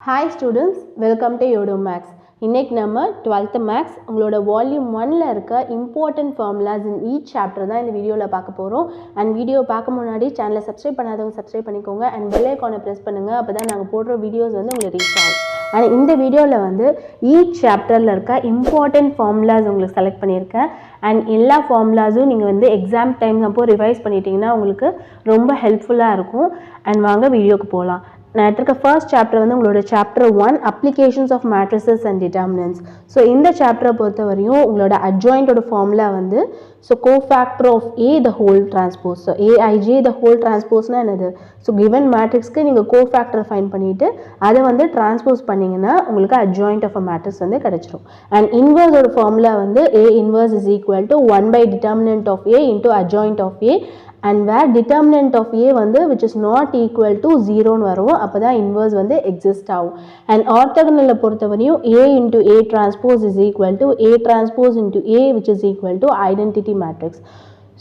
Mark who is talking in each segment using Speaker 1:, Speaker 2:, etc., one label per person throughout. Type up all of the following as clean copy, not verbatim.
Speaker 1: Hi students, welcome to Yodo Max. இன்னைக்கு நம்ம 12th Max உங்களோட வால்யூம் 1ல இருக்க important formulas in each chapter தான் இந்த வீடியோல பார்க்க போறோம். and வீடியோ பார்க்க முன்னாடி சேனலை சப்ஸ்கிரைப் பண்ணாதவங்க சப்ஸ்கிரைப் பண்ணிக்கோங்க and bell icon-ஐ press பண்ணுங்க. அப்பதான் நாங்க போடுற வீடியோஸ் வந்து உங்களுக்கு ரீச் ஆகும். and இந்த வீடியோல வந்து each chapterல இருக்க important formulas உங்களுக்கு செலக்ட் பண்ணியிருக்கேன். and எல்லா ஃபார்முலாஸும் நீங்க வந்து எக்ஸாம் டைம் அப்போ ரிவைஸ் பண்ணிட்டீங்கன்னா உங்களுக்கு ரொம்ப ஹெல்ப்ஃபுல்லா இருக்கும். and வாங்க வீடியோக்கு போலாம். நான் எடுத்துக்க ஃபர்ஸ்ட் சாப்டர் வந்து உங்களோட chapter 1 applications of matrices and determinants. So இந்த சாப்டரை பொறுத்த வரையும் உங்களோட அட்ஜாயிண்டோட ஃபார்முலா வந்து so cofactor of A the whole transpose. So A I J the whole டிரான்ஸ்போஸ்னால் என்னது? ஸோ கிவன் மேட்ரிக்ஸ்க்கு நீங்கள் கோஃபேக்டர் ஃபைண்ட் பண்ணிவிட்டு அதை வந்து டிரான்ஸ்போஸ் பண்ணிங்கன்னா உங்களுக்கு அட்ஜாயிண்ட் ஆஃப் அ மேட்ரிக்ஸ் வந்து கிடச்சிரும். அண்ட் இன்வர்ஸோட ஃபார்முலா வந்து A inverse is equal to 1 by determinant of A into adjoint of A, and where determinant of A வந்து which is not equal to 0 வரும். அப்பதான் inverse வந்து exist ஆகும். and orthogonal பொறுத்தவரையும் A into A transpose is equal to A transpose into A which is equal to identity matrix.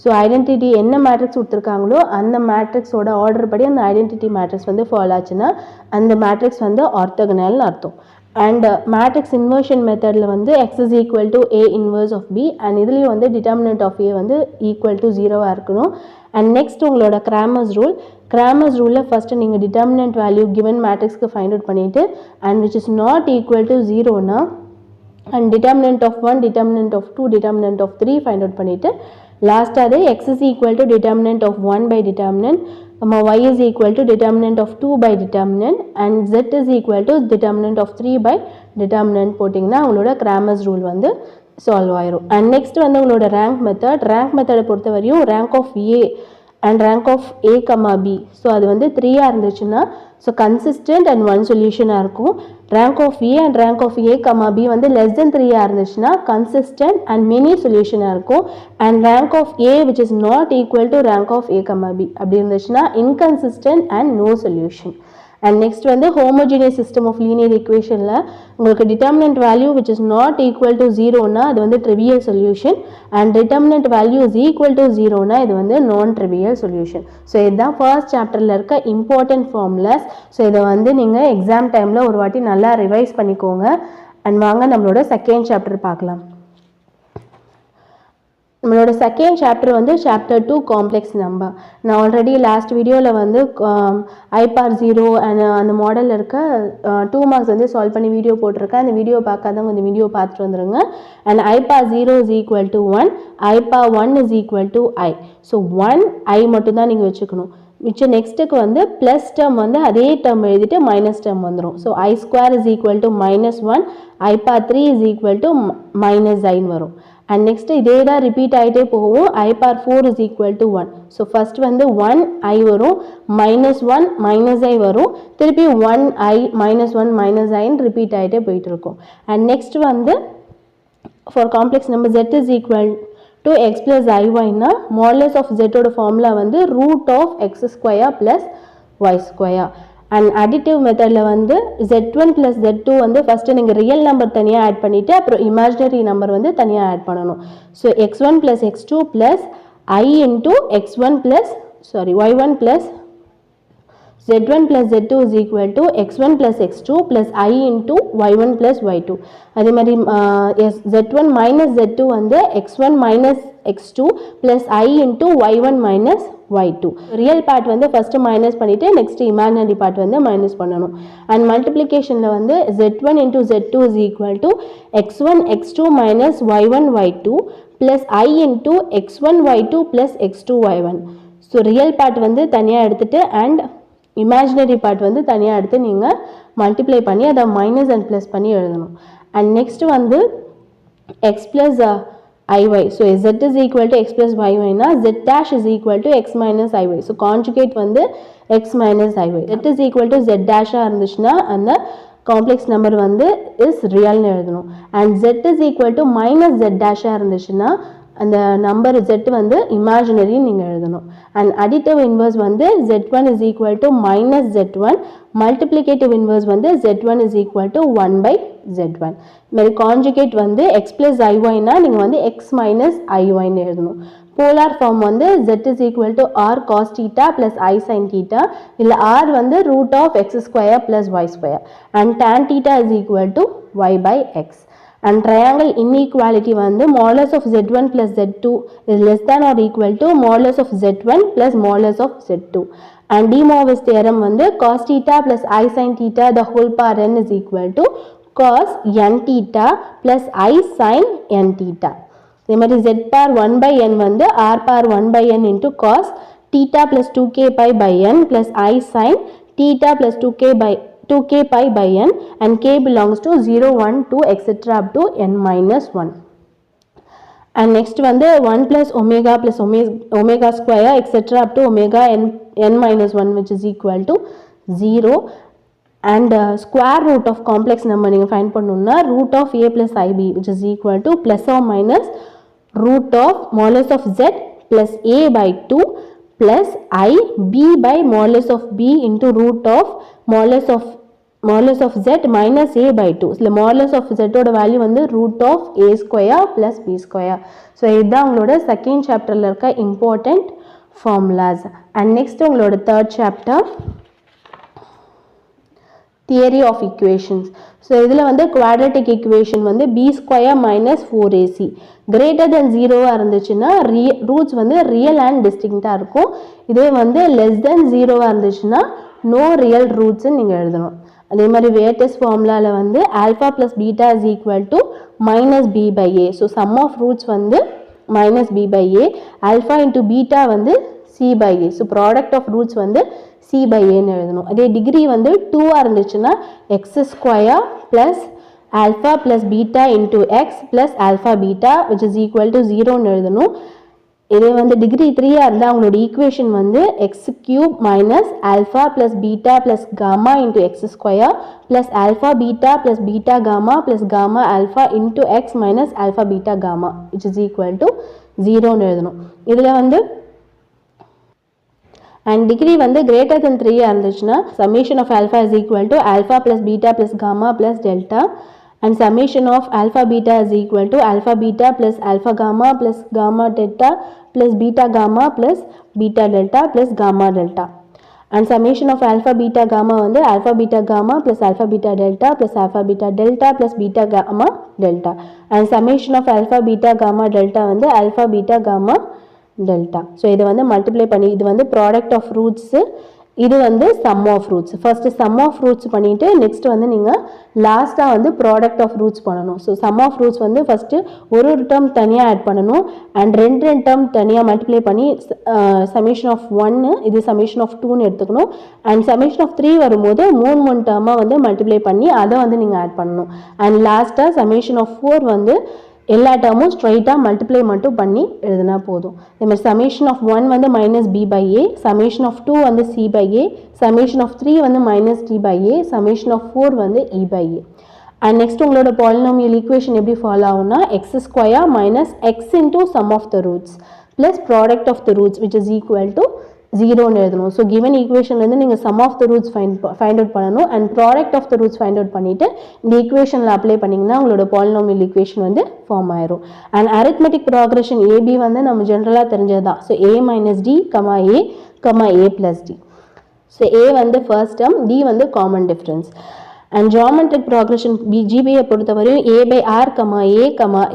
Speaker 1: So identity என்ன matrix கொடுத்துருக்காங்களோ அந்த மேட்ரிக்ஸோட order படி அந்த ஐடென்டிட்டி மேட்ரிக்ஸ் வந்து ஃபாலோ ஆச்சுன்னா அந்த மேட்ரிக்ஸ் வந்து ஆர்த்தோகனல்னு அர்த்தம். அண்ட் மேட்ரிக்ஸ் இன்வர்ஷன் மெத்தடில் வந்து X is equal to A inverse of B, and இதுலேயும் வந்து டிட்டர்மினன்ட் ஆஃப் ஏ வந்து ஈக்குவல் டு 0வாக இருக்கணும். அண்ட் நெக்ஸ்ட் உங்களோட கிராமர்ஸ் ரூலில் ஃபஸ்ட்டு நீங்கள் டிட்டர்மினன்ட் வேல்யூ கிவன் மேட்ரிக்ஸ்க்கு ஃபைண்ட் அவுட் பண்ணிவிட்டு and which is not equal to 0னா and determinant of 1, determinant of 2, determinant of 3 find out பண்ணிட்டு லாஸ்ட்டாக x is equal to determinant of 1 by determinant, y is equal to determinant of 2 by determinant, and z is equal to determinant of 3 by determinant போட்டிங்கன்னா உங்களோட Cramer's rule வந்து solve ஆயிரும். And next வந்து உங்களோட rank மெத்தடை பொறுத்த வரையும் rank of A and rank of A comma B, so அது வந்து 3ஆக இருந்துச்சுன்னா ஸோ கன்சிஸ்டன்ட் அண்ட் ஒன் சொல்யூஷனாக இருக்கும். Rank of A and rank of A comma B வந்து லெஸ் தென் 3ஆக இருந்துச்சுன்னா கன்சிஸ்டன்ட் அண்ட் மெனி சொல்யூஷனாக இருக்கும். And rank of A which is not equal to rank of A comma B அப்படி இருந்துச்சுன்னா inconsistent and no solution. And next வந்து homogeneous system of linear ஈக்குவேஷனில் உங்களுக்கு determinant value which is not equal to 0னா அது வந்து trivial solution, and determinant value is equal to 0னா இது வந்து நான் ட்ரிவியல் சொல்யூஷன். ஸோ இதுதான் ஃபர்ஸ்ட் சாப்டரில் இருக்க இம்பார்ட்டன்ட் ஃபார்முலாஸ். ஸோ இதை வந்து நீங்கள் எக்ஸாம் டைமில் ஒரு வாட்டி நல்லா ரிவைஸ் பண்ணிக்கோங்க. அண்ட் வாங்க நம்மளோட செகண்ட் சாப்டர் பார்க்கலாம். நம்மளோட செகண்ட் சாப்டர் வந்து சாப்டர் 2 காம்ப்ளெக்ஸ் நம்பர். நான் ஆல்ரெடி லாஸ்ட் வீடியோவில் வந்து ஐபார் 0 அண்ட் அந்த மாடலில் இருக்க 2 மார்க்ஸ் வந்து சால்வ் பண்ணி வீடியோ போட்டிருக்கேன். அந்த வீடியோ பார்க்காதவங்க இந்த வீடியோ பார்த்துட்டு வந்துருங்க. And i bar 0 is equal to 1, i bar 1 is equal to i. So 1 i மட்டும்தான் நீங்கள் வச்சுக்கணும். மிச்சம் நெக்ஸ்ட்டுக்கு வந்து ப்ளஸ் டேர்ம் வந்து அதே டேர்ம் எழுதிட்டு மைனஸ் டேர்ம் வந்துடும். So i square is equal to -1, i bar 3 is equal to -ஐன்னு வரும். அண்ட் நெக்ஸ்ட் இதே தான் ரிப்பீட் ஆகிட்டே போகும். I bar 4 is equal to 1. So first வந்து 1 ஐ வரும், -1 மைனஸ் ஐ வரும், திருப்பி 1 ஐ -1 மைனஸ் ஐன்னு ரிப்பீட் ஆகிட்டே போயிட்டு இருக்கும். அண்ட் நெக்ஸ்ட் வந்து for complex number z is equal to x plus ஐஒய்னா மாடலஸ் ஆஃப் ஜெட்டோட ஃபார்முலா வந்து root of x square plus y square. And additive மெத்தடில் வந்து z1 ப்ளஸ் z2 வந்து ஃபஸ்ட்டு நீங்கள் ரியல் நம்பர் தனியாக ஆட் பண்ணிவிட்டு அப்புறம் இமேஜினரி நம்பர் வந்து தனியாக ஆட் பண்ணணும். So x1 plus x2 plus i into x1 plus y1 plus z1 plus z2 is equal to x1 plus x2 plus I into y1 plus y2. அதே மாதிரி z1 minus z2 வந்து x1 minus x2 plus I into y1 minus y2. Real part வந்து first minus பண்ணிட்டு next imaginary part வந்து minus பண்ணணும். And மல்டிப்ளிகேஷனில் வந்து z1 into z2 is equal to x1 x2 minus y1 y2 plus I into x1 y2 plus x2 y1. So real part வந்து தனியாக எடுத்துட்டு and imaginary part வந்து தனியாக எடுத்து நீங்கள் மல்டிப்ளை பண்ணி அதை மைனஸ் அண்ட் ப்ளஸ் பண்ணி எழுதணும். அண்ட் நெக்ஸ்ட் வந்து x plus i y. So z is equal to x plus ஐஒய்னா z dash is equal to x minus i y. So conjugate வந்து x minus i y. z is equal to z டேஷாக இருந்துச்சுன்னா அந்த complex number வந்து is ரியல்னு எழுதணும். And z is equal to minus z டேஷாக இருந்துச்சுன்னா அந்த நம்பர் z வந்து இமேஜினரி நீங்கள் எழுதணும். அண்ட் அடிட்டிவ் இன்வர்ஸ் வந்து z1 is equal to minus z1, multiplicative inverse வந்து z1 is equal to 1 by z1. இதுமாதிரி கான்ஜுகேட் வந்து எக்ஸ் பிளஸ் ஐஒய்னா நீங்கள் வந்து எக்ஸ் மைனஸ் ஐஒய்ன்னு எழுதணும். போலார் ஃபார்ம் வந்து z is equal to r cos theta plus I sin theta இல்ல r வந்து root of x square plus y square and tan theta is equal to y by x. And triangle inequality வந்து modulus of z1 plus z2 is less than or equal to modulus of z1 plus modulus of z2. And De Moivre's theorem வந்து cos theta plus I sin theta the whole power n is equal to cos n theta plus I sin n theta. இதே மாதிரி z power 1 by n வந்து r power 1 by n into cos theta plus 2k pi by n plus I sin theta plus 2k pi by n and k belongs to 0, 1, 2 etc. up to n minus 1. And next வந்து 1 plus omega square etc. up to omega n minus 1 which is equal to 0. And square root of complex number நீங்கள் find பண்ணணும்னா root of a plus ib which is equal to plus or minus root of modulus of z plus a by 2 plus I b by modulus of b into root of modulus of z minus a by 2. So modulus of z ஓட value வந்து root of a square plus b square. So இதுதான் உங்களோட second சாப்டர்ல இருக்க important formulas. And next உங்களோட third chapter theory of equations. So இதில் வந்து quadratic equation வந்து b square minus 4ac greater than 0 இருந்துச்சுன்னா roots வந்து real and distinct இருக்கும். இதே வந்து less than 0 இருந்துச்சுன்னா no real roots நீங்கள் எழுதணும். அதே மாதிரி Weier's formula வந்து alpha plus beta is equal to minus b by a. So sum of roots வந்து minus b by a, alpha into beta வந்து c by a. So product of roots வந்து c by a ன்னு எழுதணும். அதே degree வந்து 2 இருந்துச்சுன்னா x square plus alpha plus beta into x plus alpha beta which is equal to 0 ன்னு எழுதணும். இதே வந்து டிகிரி 3 இருந்தால் உங்களோட ஈக்குவேஷன் வந்து x cube minus alpha plus beta plus gamma into x square plus alpha beta plus beta gamma plus gamma alpha into x minus alpha beta gamma which is equal to 0 ன்னு எழுதணும். இதில் வந்து and degree வந்து greater than 3 இருந்துச்சுன்னா summation of alpha is equal to alpha plus beta plus gamma plus delta and summation of alpha beta is equal to alpha beta plus alpha gamma plus gamma delta plus beta gamma plus beta delta plus gamma delta and summation of alpha beta gamma வந்து alpha beta gamma plus alpha beta delta plus alpha beta delta plus beta gamma delta and summation of alpha beta gamma delta வந்து alpha beta gamma delta. So இது வந்து multiply பண்ணி இது வந்து product of roots, இது வந்து sum of roots. First sum of roots பண்ணிட்டு next வந்து நீங்க லாஸ்டா வந்து product of roots பண்ணணும். So sum of roots வந்து first ஒரு term தனியா ஆட் பண்ணணும் and ரெண்டு term தனியா multiply பண்ணி summation of 1 இது summation of 2 ன்னு எடுத்துக்கணும் and summation of 3 வரும்போது மூணு term வந்து multiply பண்ணி அதை வந்து நீங்க ஆட் பண்ணணும் and லாஸ்டா summation of 4 வந்து எல்லா டேர்மும் ஸ்ட்ரைட்டாக மல்டிப்ளை மட்டும் பண்ணி எழுதினா போதும். இதேமாதிரி சமேஷன் ஆஃப் 1 வந்து minus B by A, summation of 2 வந்து C by A, summation of 3 வந்து minus D by A, summation of 4 வந்து E by A. And next உங்களோட பாலினாமியல் ஈக்குவேஷன் எப்படி ஃபாலோ ஆகும்னா x square minus x into sum of the roots plus product of the roots which is equal to 0ன்னு எழுதணும். So given ஈக்குவேஷன்லேருந்து நீங்கள் sum of the roots find out பண்ணணும் and product of the roots find out பண்ணிவிட்டு இந்த ஈக்குவேஷனில் apply பண்ணிங்கன்னா உங்களோட பாலினாமியல் ஈக்குவேஷன் வந்து ஃபார்ம் ஆயிரும். அண்ட் அரித்மெட்டிக் ப்ராக்ரெஷன் ஏபி வந்து நம்ம ஜென்ரலாக தெரிஞ்சது தான். So A minus D comma A plus D. So A வந்து ஃபர்ஸ்ட் டேர்ம், டி வந்து common difference. And geometric progression ஜிபியை பொறுத்தவரையும் A by R comma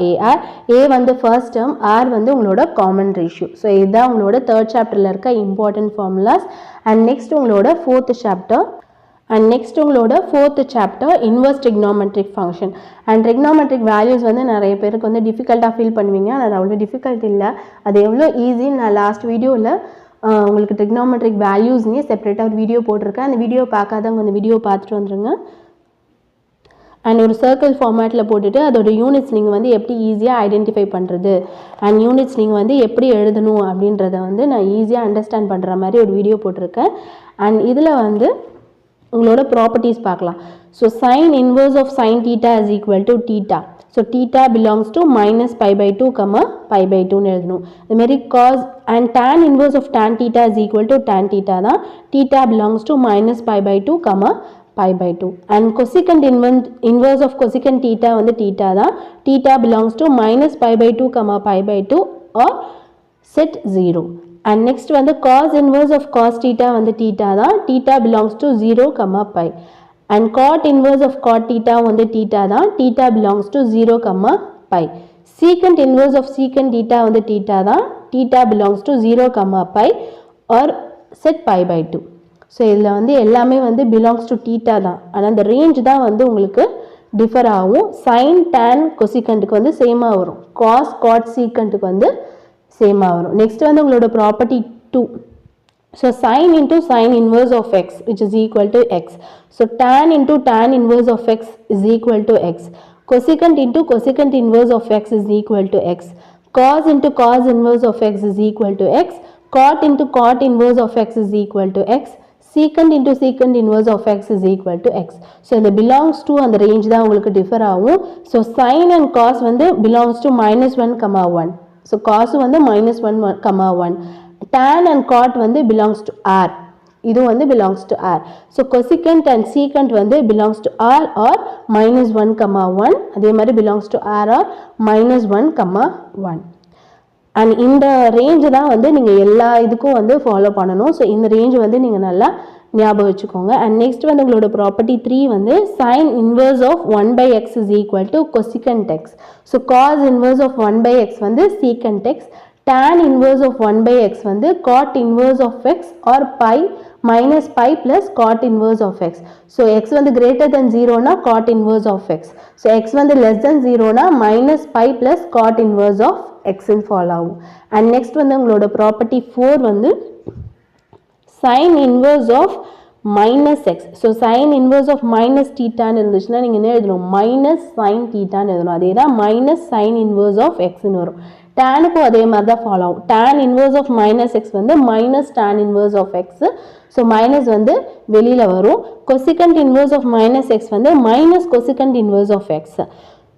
Speaker 1: A R, A வந்து ஃபர்ஸ்ட் டேர்ம், ஆர் வந்து உங்களோட காமன் ரேஷியோ. ஸோ இதுதான் உங்களோட தேர்ட் சாப்டரில் இருக்க இம்பார்ட்டன்ட் ஃபார்முலாஸ். அண்ட் நெக்ஸ்ட் உங்களோட fourth chapter inverse trigonometric function. And trigonometric values வந்து நிறைய பேருக்கு வந்து டிஃபிகல்ட்டாக ஃபீல் பண்ணுவீங்க. அது அவ்வளோ டிஃபிகல்ட் இல்லை, அது எவ்வளோ ஈஸின்னு நான் லாஸ்ட் வீடியோவில் உங்களுக்கு ட்ரிக்னாமெட்ரிக் வேல்யூஸ்னே செப்பரேட்டாக ஒரு வீடியோ போட்டிருக்கேன். அந்த வீடியோ பார்க்காதவங்க அந்த வீடியோ பார்த்துட்டு வந்துருங்க. அண்ட் ஒரு சர்க்கிள் ஃபார்மேட்டில் போட்டுட்டு அதோட யூனிட்ஸ் நீங்கள் வந்து எப்படி ஈஸியாக ஐடென்டிஃபை பண்ணுறது அண்ட் யூனிட்ஸ் நீங்கள் வந்து எப்படி எழுதணும் அப்படின்றத வந்து நான் ஈஸியாக அண்டர்ஸ்டாண்ட் பண்ணுற மாதிரி ஒரு வீடியோ போட்டிருக்கேன். அண்ட் இதில் வந்து உங்களோட ப்ராப்பர்ட்டிஸ் பார்க்கலாம். So sine inverse of sine theta is equal to theta. So theta belongs to minus pi by 2 pi by 2ன்னு எழுதணும். அதுமாரி cos and tan inverse of tan theta is equal to tan theta தான். Theta belongs to minus pi by 2 pi by 2 and cosecant inverse of cosecant theta வந்து theta தான். theta belongs to minus pi by 2 pi by 2 or set 0. And next வந்து cos inverse of cos theta வந்து theta தான், theta belongs to 0, pi. And cot inverse of cot theta வந்து theta தான், theta belongs to 0, pi. Secant inverse of secant theta வந்து theta தான், theta belongs to 0, pi or set pi by 2. So இதில் வந்து எல்லாமே வந்து belongs to theta தான். ஆனால் அந்த ரேஞ்ச் தான் வந்து உங்களுக்கு டிஃபர் ஆகும். sin tan cosecantக்கு வந்து சேமாக வரும், cos cot secantக்கு வந்து சேமாக வரும். நெக்ஸ்ட் வந்து உங்களோட property 2. So sin into sin inverse of x which is equal to x. So tan into tan inverse of x is equal to x. Cosecant into cosecant inverse of x is equal to x. Cos into cos inverse of x is equal to x. Cot into cot inverse of x is equal to x. Secant into secant inverse of x is equal to x. So இந்த belongs to அந்த range தான் உங்களுக்கு differ ஆகும். So sin and cos வந்து belongs to -1, 1. So cos வந்து -1, 1. Tan and cot வந்து belongs to R. இது வந்து belongs to R. So cosecant and secant வந்து belongs to R or -1, 1. அதே மாதிரி belongs to R or -1, 1. And இந்த ரேஞ்ச் தான் வந்து நீங்கள் எல்லா இதுக்கும் வந்து ஃபாலோ பண்ணணும். ஸோ இந்த ரேஞ்ச் வந்து நீங்கள் நல்லா ஞாபகம் வச்சுக்கோங்க. அண்ட் நெக்ஸ்ட் வந்து உங்களோட ப்ராப்பர்ட்டி 3 வந்து sin inverse of 1/x is equal to cosecant x. So cos inverse of 1/x வந்து secant x. tan inverse of 1/x வந்து cot inverse of x or pi minus pi plus cot inverse of x. So x வந்து greater than 0 na cot inverse of x. So x வந்து less than 0 na minus pi plus cot inverse of x in follow. And next வந்து உங்களோட property 4 வந்து sin inverse of minus x. So sin inverse of minus theta ன்னு இருந்துச்சுன்னா நீங்க என்ன எழுதணும், minus sin theta ன்னு எழுதணும். அதே தான் minus sin inverse of x ன்னு வரும். tanக்கும் அதே மாதிரி தான் ஃபாலோ ஆகும். tan inverse of minus x வந்து minus tan inverse of x. So minus வந்து வெளியில் வரும். cosecant inverse of minus x வந்து minus cosecant inverse of x.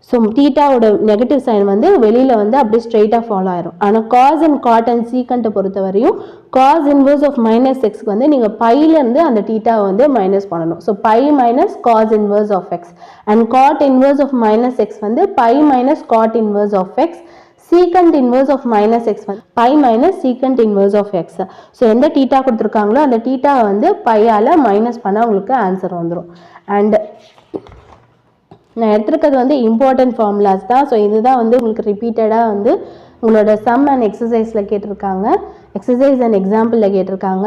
Speaker 1: So தீட்டாவோட நெகட்டிவ் சைன் வந்து வெளியில் வந்து அப்படியே ஸ்ட்ரெயிட்டாக ஃபாலோ ஆயிரும். ஆனால் காஸ் அண்ட் காட் அண்ட் சீக்கண்ட்டை பொறுத்த வரையும் காஸ் இன்வர்ஸ் ஆஃப் மைனஸ் எக்ஸ்க்கு வந்து நீங்கள் பையிலேருந்து அந்த தீட்டாவை வந்து மைனஸ் பண்ணணும். So pi minus cos inverse of x and cot inverse of minus x வந்து pi minus cot inverse of x. secant inverse of minus x வந்து pi minus secant inverse of x. So எந்த theta கொடுத்துருக்காங்களோ அந்த theta வந்து பையால் minus பண்ணால் உங்களுக்கு answer வந்துடும். And நான் எடுத்துருக்கிறது வந்து இம்பார்ட்டன்ட் ஃபார்முலாஸ் தான். ஸோ இதுதான் வந்து உங்களுக்கு ரிப்பீட்டடாக வந்து உங்களோட சம் அண்ட் எக்ஸசைஸில் கேட்டிருக்காங்க, எக்ஸசைஸ் அண்ட் எக்ஸாம்பிளில் கேட்டிருக்காங்க.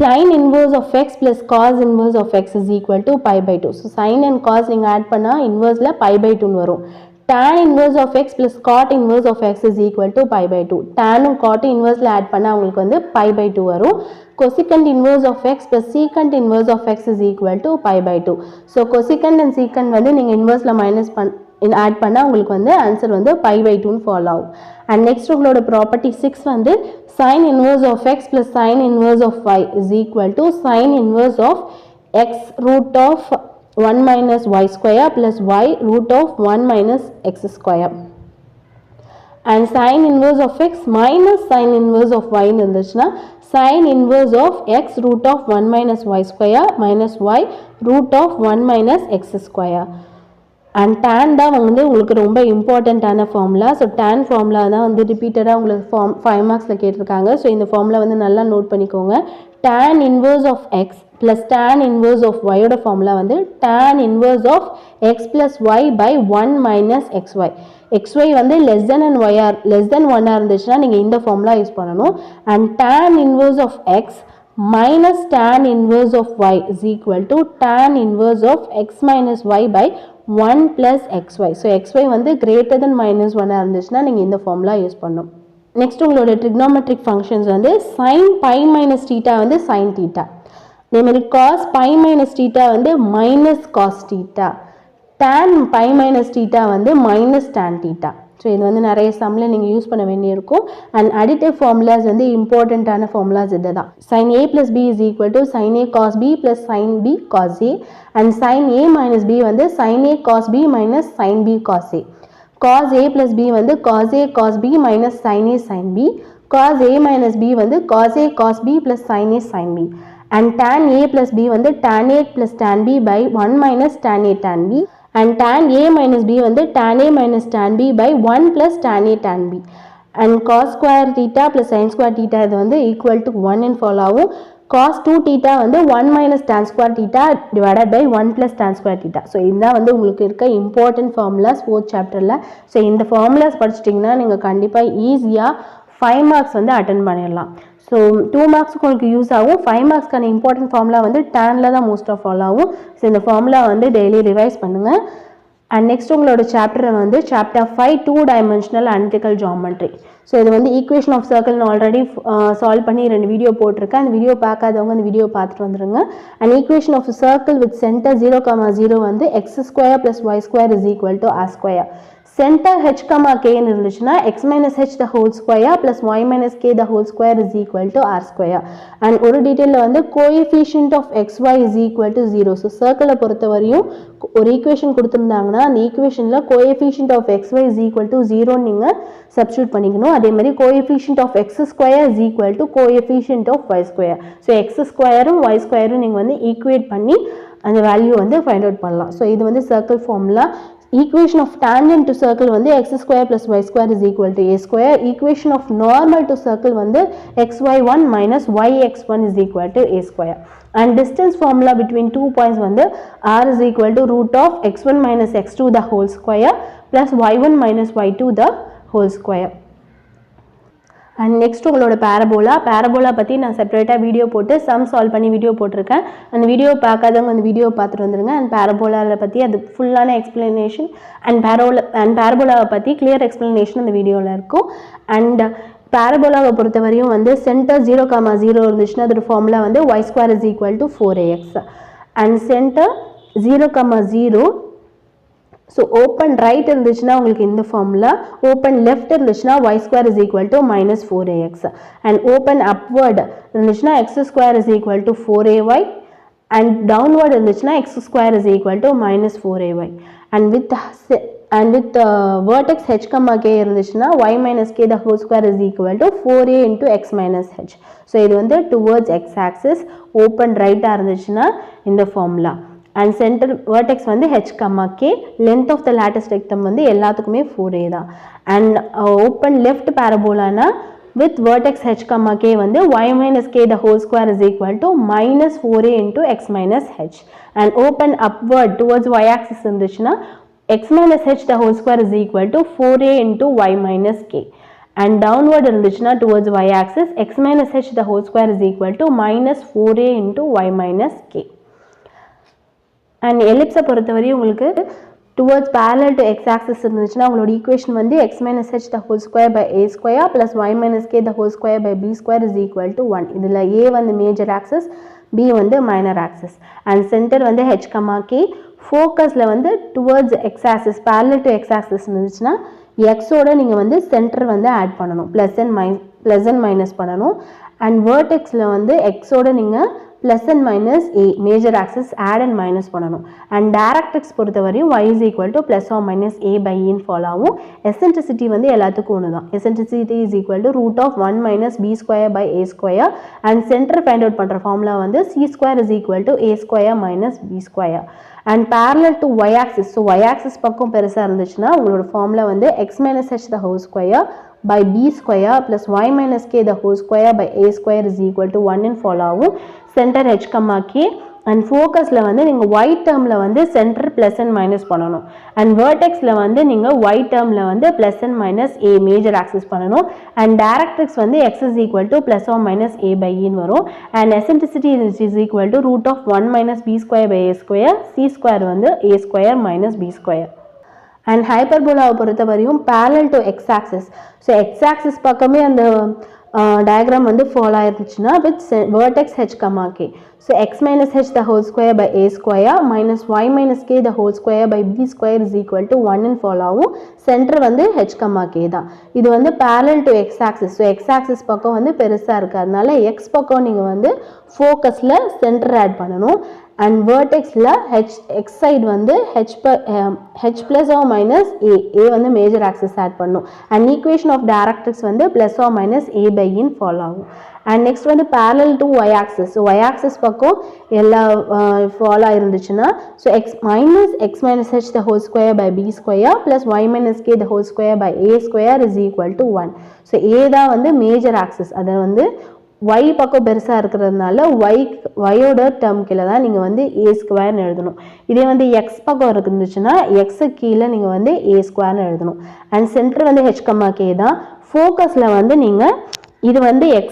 Speaker 1: sin inverse of x plus cos inverse of x is equal to pi by 2. So sin and cos நீங்கள் ஆட் பண்ணால் இன்வர்ஸில் pi by 2 வரும். tan inverse of x plus cot inverse of x is equal to pi by 2. tanum cot inverse add பண்ணா உங்களுக்கு வந்து pi by 2 வரும். cosecant inverse of x plus secant inverse of x is equal to pi by 2. so cosecant and secant வந்து நீங்க inverseல minus add பண்ணா உங்களுக்கு வந்து answer வந்து pi by 2 ன்னு ஃபாலோ ஆகும். and next உங்களோட property 6 வந்து sin inverse of x plus sin inverse of y is equal to sin inverse of x root of 1 minus y square plus y root of 1 minus x square. And sin inverse of x minus sin inverse of y இருந்துச்சுன்னா sin inverse of x root of 1 minus y square minus y root of 1 minus x square. And tan தான் வந்து உங்களுக்கு ரொம்ப இம்பார்ட்டண்ட்டான formula. So tan formula தான் வந்து ரிப்பீட்டடாக உங்களுக்கு 5 மார்க்ஸில் கேட்டிருக்காங்க. ஸோ இந்த ஃபார்முலா வந்து நல்லா நோட் பண்ணிக்கோங்க. tan inverse of x plus tan inverse of y ஓட ஃபார்முலா வந்து tan inverse of x plus y by 1 minus xy. xy வந்து less than and y are less than 1 இருந்துச்சுன்னா நீங்கள் இந்த ஃபார்முலா யூஸ் பண்ணணும். and tan inverse of x minus tan inverse of y is equal to tan inverse of x minus y by 1 plus xy. So xy வந்து greater than minus 1 இருந்துச்சுன்னா நீங்கள் இந்த formula use பண்ணணும். Next உங்களோட trigonometric functions வந்து sin pi minus theta வந்து sin theta. அதேமாதிரி cos pi minus theta வந்து minus cos theta. tan pi minus theta வந்து minus tan theta. ஸோ இது வந்து நிறைய சம்மில் நீங்கள் யூஸ் பண்ண வேண்டியிருக்கும். அண்ட் அடிட்டிவ் ஃபார்முலாஸ் வந்து இம்பார்ட்டண்ட்டான ஃபார்முலாஸ் இது தான். sin a plus b is equal to sin a cos b plus sin b cos a. And sin a minus b வந்து sin a cos b minus sin b cos a. cos a plus b வந்து cos a cos b minus sin a sin b. cos a minus b வந்து cos a cos b plus sin a sin b. and tan a plus b வந்து tan a plus tan b by 1 minus tan a tan b. and tan a minus b வந்து tan a minus tan b by 1 plus tan a tan b. And cos square theta plus sin square theta இது வந்து equal to 1 இன் follow ஆகும். cos 2 தீட்டா வந்து 1 minus tan square theta divided by 1 plus tan square theta. So இதுதான் வந்து உங்களுக்கு இருக்க இம்பார்ட்டன்ட் ஃபார்முலாஸ் 4th சாப்டரில். ஸோ இந்த ஃபார்முலாஸ் படிச்சிட்டிங்கன்னா நீங்கள் கண்டிப்பாக ஈஸியாக 5 மார்க்ஸ் வந்து அட்டன் பண்ணிடலாம். ஸோ 2 மார்க்ஸுக்கு உங்களுக்கு யூஸ் ஆகும். 5 மார்க்ஸ்க்கான இம்பார்ட்டன்ட் ஃபார்முலா வந்து டேனில் தான் மோஸ்ட் ஆஃப் ஃபாலோ ஆகும். ஸோ இந்த ஃபார்முலா வந்து டெய்லி ரிவைஸ் பண்ணுங்கள். அண்ட் நெக்ஸ்ட் உங்களோட சாப்டர் வந்து chapter 5 2 dimensional analytical geometry. So இது வந்து ஈக்குவேஷன் ஆஃப் சர்க்கிள்னு ஆல்ரெடி சால்வ் பண்ணி 2 வீடியோ போட்டிருக்கேன். அந்த வீடியோ பார்க்காதவங்க அந்த வீடியோ பார்த்துட்டு வந்துருங்க. And equation of circle with centre 0,0 வந்து x square plus y square is equal to r square. center h comma k இருந்துச்சுன்னா x minus h the whole square plus y minus k the whole square is equal to r square. and ஒரு டீடைல்ல வந்து coefficient of xy is equal to 0. so circle பொறுத்த வரையும் ஒரு equation கொடுத்திருந்தாங்கன்னா அந்த ஈக்குவேஷன்ல coefficient of xy is equal to 0 நீங்க substitute பண்ணிக்கணும். அதே மாதிரி coefficient of x square is equal to coefficient of y square. so x squareம் y squareம் நீங்க வந்து ஈக்குவேட் பண்ணி அந்த வேல்யூ வந்து ஃபைண்ட் அவுட் பண்ணலாம். so இது வந்து circle formula. equation of tangent to circle வந்து x square plus y square is equal to a square. equation of normal to circle வந்து xy1 minus yx1 is equal to a square. and distance formula between 2 points வந்து r is equal to root of x1 minus x2 the whole square plus y1 minus y2 the whole square. And next உங்களோட parabola பற்றி நான் செப்பரேட்டாக video போட்டு some solve பண்ணி video போட்டிருக்கேன். அந்த video பார்க்காதவங்க அந்த வீடியோ பார்த்துட்டு வந்துருங்க. அண்ட் பேரபோலாவில் பற்றி அது ஃபுல்லான எக்ஸ்ப்ளனேஷன் அண்ட் பேரபோலாவை பற்றி கிளியர் எக்ஸ்ப்ளனேஷன் அந்த வீடியோவில் இருக்கும். அண்ட் பேரபோலாவை பொறுத்த வரையும் வந்து சென்டர் 0,0 இருந்துச்சுன்னா அதோட ஃபார்முலா வந்து y square is equal to 4ax. And centre 0,0 so open right இருந்துச்சுன்னா உங்களுக்கு இந்த ஃபார்முலா, ஓப்பன் லெஃப்ட் இருந்துச்சுன்னா y square is equal to minus 4ax. And open upward இருந்துச்சுன்னா x square is equal to 4ay. And downward இருந்துச்சுன்னா x square is equal to minus 4ay. And with vertex h comma k இருந்துச்சுன்னா y minus k the whole square is equal to 4a into x minus h. ஸோ இது வந்து towards x axis open ரைட்டாக இருந்துச்சுன்னா இந்த formula. And centre vertex வந்து h comma k, length of the latus rectum வந்து எல்லாத்துக்குமே 4a தான். அண்ட் ஓப்பன் லெஃப்ட் பேரபோலானா with vertex h comma k வந்து y minus k the whole square is equal to minus 4a into x minus h. And open upward towards y axis இருந்துச்சுன்னா x minus h the whole square is equal to 4a into y minus k. and downward இருந்துச்சுன்னா towards y axis x minus h the whole square is equal to minus 4a into y minus k. and ellipse பொறுத்தவரையும் உங்களுக்கு towards parallel to x axis இருந்துச்சுன்னா உங்களோட equation வந்து x minus h the whole square by a square plus y minus k the whole square by b square is equal to 1. இதில் a வந்து major axis, b வந்து minor axis. and center வந்து h comma k. ஃபோக்கஸில் வந்து towards X axis parallel to x axis இருந்துச்சுன்னா எக்ஸோட நீங்கள் வந்து centre வந்து ஆட் பண்ணணும், ப்ளஸ் அண்ட் மைனஸ் பண்ணணும். அண்ட் வேர்டெக்ஸில் வந்து எக்ஸோட நீங்கள் plus and minus A major axis add and minus பண்ணணும். அண்ட் டைரக்ட்ரிக்ஸ் பொறுத்தவரையும் y is equal to plus or minus A by இன்னு ஃபாலோ ஆகும். எசென்ட்ரிசிட்டி வந்து எல்லாத்துக்கும் ஒன்று தான். Eccentricity is equal to root of 1 minus B square by A square. And centre find out பண்ணுற formula வந்து C square is equal to A square minus B square. And parallel to y axis, so y axis பக்கம் பெருசாக இருந்துச்சுன்னா உங்களோட formula வந்து x minus h the whole square by b square plus y minus k the whole square by a square is equal to 1 in follow ஆகும். Centre h comma k. And ஃபோக்கஸில் வந்து நீங்கள் y டேர்மில் வந்து centre plus and minus பண்ணணும். And வேர்டெக்ஸில் வந்து நீங்கள் y டேர்மில் வந்து plus and minus A major axis பண்ணணும். அண்ட் டைரக்ட்ரிக்ஸ் வந்து x is equal to plus or minus A by இன்னு வரும். And eccentricity is equal to root of 1 minus B square by A square, C square வந்து A square minus B square. And ஹைப்பர்போலாவை பொறுத்த வரையும் parallel to x axis. So x axis பக்கமே அந்த diagram வந்து follow ஆயிருந்துச்சுன்னா with vertex h comma k. so x minus h the whole square by a square minus y minus k the whole square by b square is equal to 1 in follow ஆகும். Centre வந்து h comma k தான். இது வந்து parallel to x axis. So x axis பக்கம் வந்து பெருசாக இருக்குது, அதனால x பக்கம் நீங்கள் வந்து ஃபோக்கஸில் சென்டர் ஆட் பண்ணணும். அண்ட் வேர்டெக்ஸில் எக்ஸ் சைடு வந்து H plus or minus A வந்து மேஜர் ஆக்சிஸ் ஆட் பண்ணும். அண்ட் ஈக்குவேஷன் ஆஃப் டைரக்ட்ரிக்ஸ் வந்து plus or minus A by in follow ஆகும். அண்ட் நெக்ஸ்ட் வந்து parallel to y axis. So y axis பக்கம் எல்லா follow ஆயிருந்துச்சுன்னா so x minus h the whole square by b square plus y minus k the whole square by a square is equal to 1. So a தான் வந்து major axis. அதை வந்து y பக்கம் பெருசாக இருக்கிறதுனால y-யோட டேர்ம் கீழே தான் நீங்கள் வந்து a ஸ்கொயர்னு எழுதணும். இதே வந்து x பக்கம் இருந்துச்சுன்னா x கீழே நீங்கள் வந்து a ஸ்கொயர்னு எழுதணும். அண்ட் சென்டர் வந்து h, k தான். ஃபோக்கஸில் வந்து நீங்கள் இது வந்து x,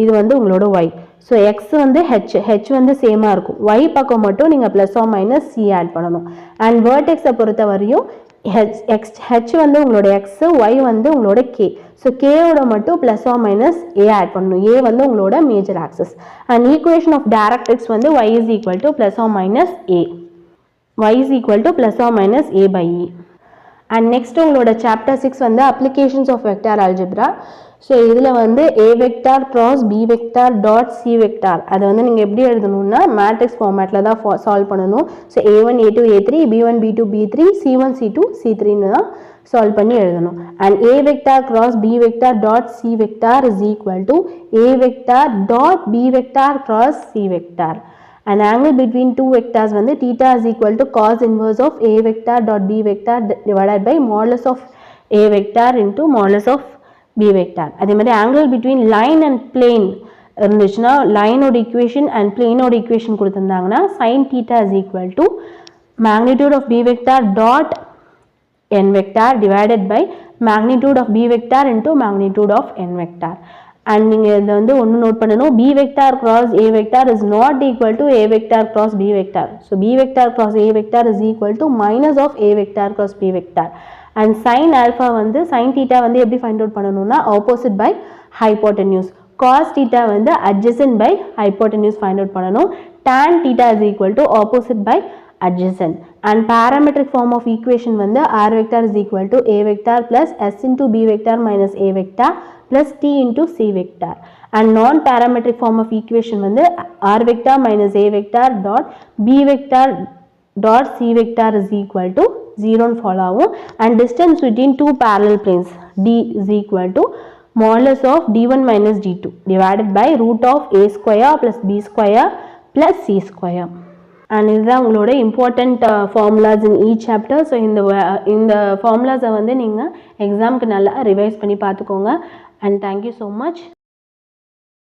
Speaker 1: இது வந்து உங்களோட y. ஸோ x வந்து h வந்து சேமாக இருக்கும். y பக்கம் மட்டும் நீங்கள் plus or minus c add பண்ணணும். அண்ட் வேர்டெக்ஸை பொறுத்த வரையும் h வந்து உங்களோட x, y வந்து உங்களோட k. ஸோ கேவோட மட்டும் plus or minus A add பண்ணணும். ஏ வந்து உங்களோட major axis. And equation of directrix வந்து y is equal to plus or minus A. y is equal to plus or minus A by E. And next உங்களோட chapter 6 வந்து applications of vector algebra. So இதில் வந்து a vector cross b vector dot c vector அதை வந்து நீங்கள் எப்படி எழுதணும்னா matrix ஃபார்மேட்டில் தான் சால்வ் பண்ணணும். So a1 a2 a3 b1 b2 b3 c1 c2 c3ன்னு தான் சால்வ் பண்ணி எழுதணும். And a vector cross b vector dot c vector is equal to a vector dot b vector cross c vector. And angle between two vectors வந்து theta is equal to cos inverse of a vector dot b vector divided by modulus of a vector into modulus of b vector. அதே மாதிரி angle between line and plane இருந்துச்சுன்னா லைனோட equation and planeோட equation கொடுத்திருந்தாங்கன்னா sin theta is equal to magnitude of b vector dot n vector divided by magnitude of b vector into magnitude of n vector. And நீங்கள் இதை வந்து ஒன்று note பண்ணணும், b vector cross a vector is not equal to a vector cross b vector. So b vector cross a vector is equal to minus of a vector cross b vector. And sin alpha வந்து sin theta வந்து எப்படி find out பண்ணணும்னா opposite by hypotenuse. Cos theta வந்து adjacent by hypotenuse find out பண்ணணும். Tan theta is equal to opposite by adjacent. And parametric form of equation வந்து r vector is equal to a vector plus s into b vector minus a vector plus t into c vector. And non-parametric form of equation வந்து r vector minus a vector dot b vector dot c vector is equal to 0 ன்னு follow ஆகும். And distance between two parallel planes d is equal to modulus of d1 minus d2 divided by root of a square plus b square plus c square. And இதுதான் உங்களோட important formulas in each chapter. So இந்த ஃபார்முலாஸை வந்து நீங்கள் எக்ஸாமுக்கு நல்லா revise பண்ணி பார்த்துக்கோங்க. And thank you so much.